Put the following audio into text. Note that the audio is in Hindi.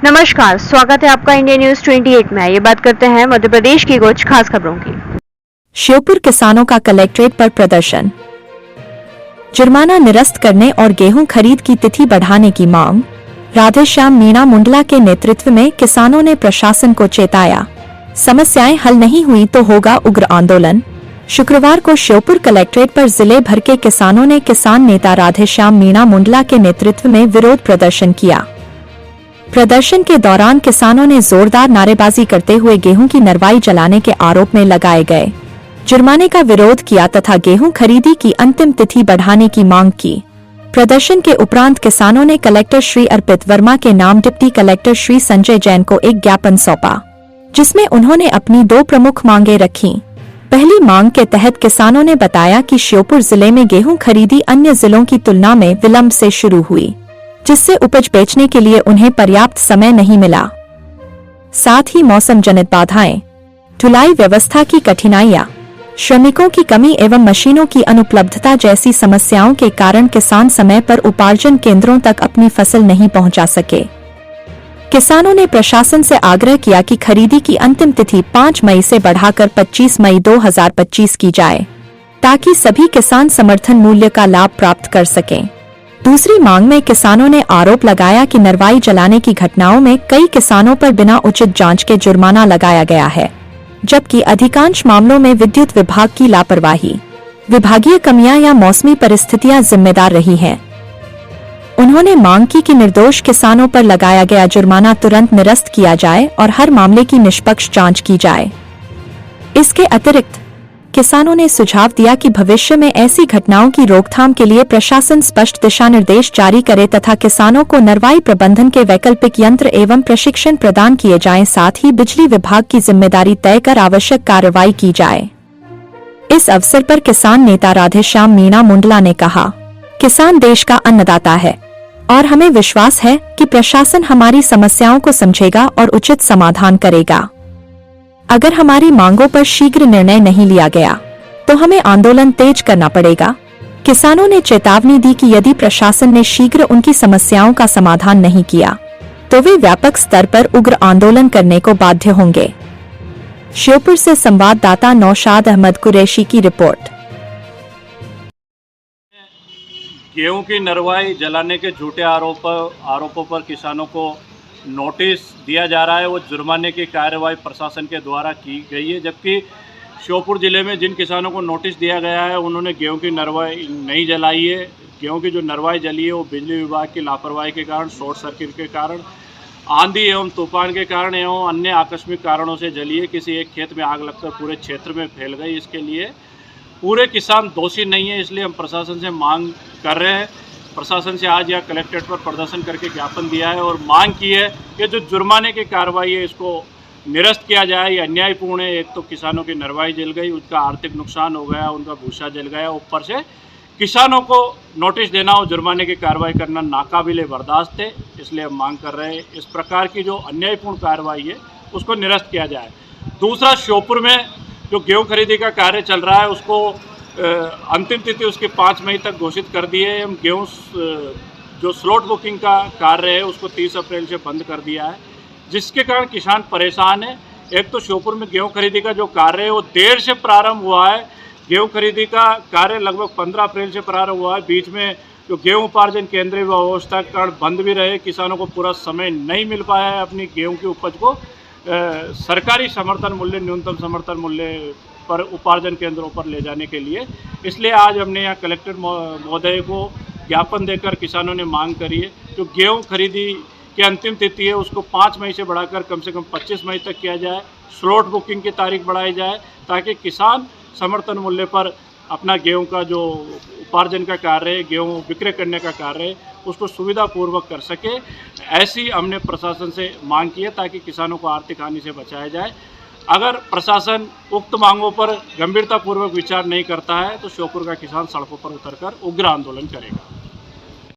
नमस्कार, स्वागत है आपका इंडिया न्यूज 28 में। ये बात करते हैं मध्य प्रदेश की कुछ खास खबरों की। श्योपुर किसानों का कलेक्ट्रेट पर प्रदर्शन, जुर्माना निरस्त करने और गेहूं खरीद की तिथि बढ़ाने की मांग। राधेश्याम मीणा मुंडला के नेतृत्व में किसानों ने प्रशासन को चेताया, समस्याएं हल नहीं हुई तो होगा उग्र आंदोलन। शुक्रवार को श्योपुर कलेक्ट्रेट पर जिले भर के किसानों ने किसान नेता राधेश्याम मीणा मुंडला के नेतृत्व में विरोध प्रदर्शन किया। प्रदर्शन के दौरान किसानों ने जोरदार नारेबाजी करते हुए गेहूं की नरवाई जलाने के आरोप में लगाए गए जुर्माने का विरोध किया तथा गेहूं खरीदी की अंतिम तिथि बढ़ाने की मांग की। प्रदर्शन के उपरांत किसानों ने कलेक्टर श्री अर्पित वर्मा के नाम डिप्टी कलेक्टर श्री संजय जैन को एक ज्ञापन सौंपा, जिसमें उन्होंने अपनी 2 प्रमुख मांगें रखीं। पहली मांग के तहत किसानों ने बताया कि श्योपुर जिले में गेहूं खरीदी अन्य जिलों की तुलना में विलंब से शुरू हुई, जिससे उपज बेचने के लिए उन्हें पर्याप्त समय नहीं मिला। साथ ही मौसम जनित बाधाएं, ढुलाई व्यवस्था की कठिनाइयां, श्रमिकों की कमी एवं मशीनों की अनुपलब्धता जैसी समस्याओं के कारण किसान समय पर उपार्जन केंद्रों तक अपनी फसल नहीं पहुंचा सके। किसानों ने प्रशासन से आग्रह किया कि खरीदी की अंतिम तिथि 5 मई से बढ़ाकर 25 मई 2025 की जाए, ताकि सभी किसान समर्थन मूल्य का लाभ प्राप्त कर सकें। दूसरी मांग में किसानों ने आरोप लगाया कि नरवाई जलाने की घटनाओं में कई किसानों पर बिना उचित जांच के जुर्माना लगाया गया है, जबकि अधिकांश मामलों में विद्युत विभाग की लापरवाही, विभागीय कमियां या मौसमी परिस्थितियां जिम्मेदार रही हैं। उन्होंने मांग की कि निर्दोष किसानों पर लगाया गया जुर्माना तुरंत निरस्त किया जाए और हर मामले की निष्पक्ष जांच की जाए। इसके अतिरिक्त किसानों ने सुझाव दिया कि भविष्य में ऐसी घटनाओं की रोकथाम के लिए प्रशासन स्पष्ट दिशा निर्देश जारी करे तथा किसानों को नरवाई प्रबंधन के वैकल्पिक यंत्र एवं प्रशिक्षण प्रदान किए जाएं। साथ ही बिजली विभाग की जिम्मेदारी तय कर आवश्यक कार्रवाई की जाए। इस अवसर पर किसान नेता राधेश्याम मीणा मुंडला ने कहा, किसान देश का अन्नदाता है और हमें विश्वास है कि प्रशासन हमारी समस्याओं को समझेगा और उचित समाधान करेगा। अगर हमारी मांगों पर शीघ्र निर्णय नहीं लिया गया तो हमें आंदोलन तेज करना पड़ेगा। किसानों ने चेतावनी दी कि यदि प्रशासन ने शीघ्र उनकी समस्याओं का समाधान नहीं किया तो वे व्यापक स्तर पर उग्र आंदोलन करने को बाध्य होंगे। श्योपुर से संवाददाता नौशाद अहमद कुरैशी की रिपोर्ट। गेहूं की नरवाई जलाने के झूठे आरोपों पर किसानों को नोटिस दिया जा रहा है। वो जुर्माने की कार्रवाई प्रशासन के द्वारा की गई है, जबकि श्योपुर ज़िले में जिन किसानों को नोटिस दिया गया है उन्होंने गेहूं की नरवाई नहीं जलाई है। गेहूं की जो नरवाई जली है वो बिजली विभाग की लापरवाही के कारण, शॉर्ट सर्किट के कारण, आंधी एवं तूफान के कारण एवं अन्य आकस्मिक कारणों से जली है। किसी एक खेत में आग लगकर पूरे क्षेत्र में फैल गई। इसके लिए पूरे किसान दोषी नहीं है, इसलिए हम प्रशासन से मांग कर रहे हैं। प्रशासन से आज यहाँ कलेक्ट्रेट पर प्रदर्शन करके ज्ञापन दिया है और मांग की है कि जो जुर्माने की कार्रवाई है इसको निरस्त किया जाए। ये अन्यायपूर्ण है। एक तो किसानों की नरवाई जल गई, उनका आर्थिक नुकसान हो गया, उनका भूसा जल गया, ऊपर से किसानों को नोटिस देना और जुर्माने की कार्रवाई करना नाकाबिले बर्दाश्त है। इसलिए हम मांग कर रहे हैं इस प्रकार की जो अन्यायपूर्ण कार्रवाई है उसको निरस्त किया जाए। दूसरा, श्योपुर में जो गेहूँ खरीदी का कार्य चल रहा है उसको अंतिम तिथि उसकी 5 मई तक घोषित कर दी है। हम गेहूँ जो स्लॉट बुकिंग का कार्य है उसको 30 अप्रैल से बंद कर दिया है, जिसके कारण किसान परेशान है। एक तो श्योपुर में गेहूँ खरीदी का जो कार्य है वो देर से प्रारंभ हुआ है। गेहूँ खरीदी का कार्य लगभग 15 अप्रैल से प्रारंभ हुआ है। बीच में जो गेहूँ उपार्जन केंद्र व्यवस्था के कारण बंद भी रहे, किसानों को पूरा समय नहीं मिल पाया है अपनी गेहूँ की उपज को सरकारी समर्थन मूल्य, न्यूनतम समर्थन मूल्य पर उपार्जन केंद्रों पर ले जाने के लिए। इसलिए आज हमने यहाँ कलेक्टर महोदय को ज्ञापन देकर किसानों ने मांग करी है जो गेहूँ खरीदी की अंतिम तिथि है उसको 5 मई से बढ़ाकर कम से कम 25 मई तक किया जाए। स्लॉट बुकिंग की तारीख बढ़ाई जाए ताकि किसान समर्थन मूल्य पर अपना गेहूँ का जो उपार्जन का कार्य है, गेहूँ विक्रय करने का कार्य है, उसको सुविधापूर्वक कर सके। ऐसी हमने प्रशासन से मांग की है ताकि किसानों को आर्थिक हानि से बचाया जाए। अगर प्रशासन उक्त मांगों पर गंभीरतापूर्वक विचार नहीं करता है तो श्योपुर का किसान सड़कों पर उतरकर उग्र आंदोलन करेगा।